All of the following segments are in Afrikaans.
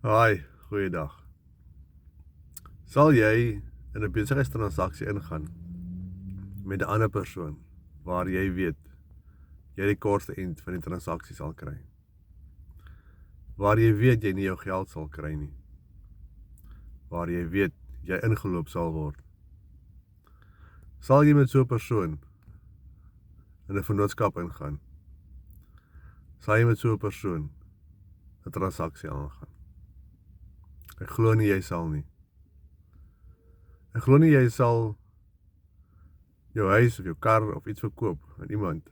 Haai, goeiedag. Sal jy in 'n besigheidstransaksie ingaan met 'n ander persoon waar jy weet jy die kortste eind van die transaksie sal kry? Waar jy weet jy nie jou geld sal kry nie. Waar jy weet jy ingeloop sal word. Sal jy met so 'n persoon in 'n vennootskap ingaan? Sal jy met so 'n persoon 'n transaksie aangaan? Ek glo nie jy sal nie. Ek glo nie jy sal jou huis of jou kar of iets verkoop aan iemand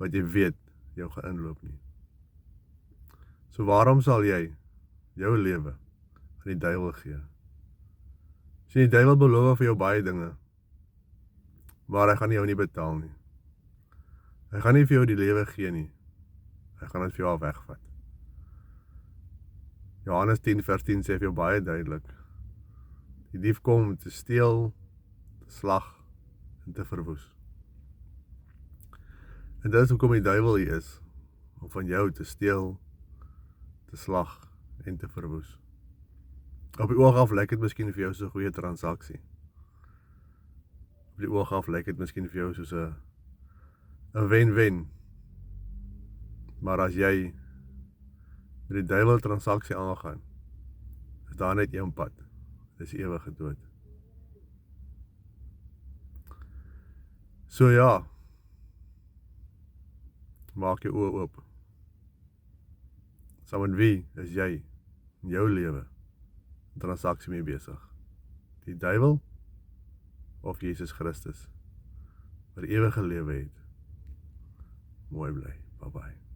wat jy weet jou gaan inloop nie. So waarom sal jy jou lewe aan die duiwel gee? Sien, die duiwel beloof vir jou baie dinge, maar hy gaan jou nie betaal nie. Hy gaan nie vir jou die lewe gee nie. Hy gaan dit vir jou wegvat. Johannes 10:10 sê vir jou baie duidelik: die dief kom om te steel, te slag en te verwoes. En dit is hoekom die duiwel hier is, om van jou te steel, te slag en te verwoes. Op die oog af lyk dit miskien vir jou so 'n goeie transaksie. Op die oog af lyk dit miskien vir jou soos 'n wen-wen. Maar as jy met die duiwel transaksie aangaan, is daar net een pad. Dis ewige dood. So ja, maak jou oë oop. Saam met wie is jy in jou lewe 'n transaksie mee besig? Die duiwel of Jesus Christus wat die ewige lewe het? Mooi bly. Bye bye.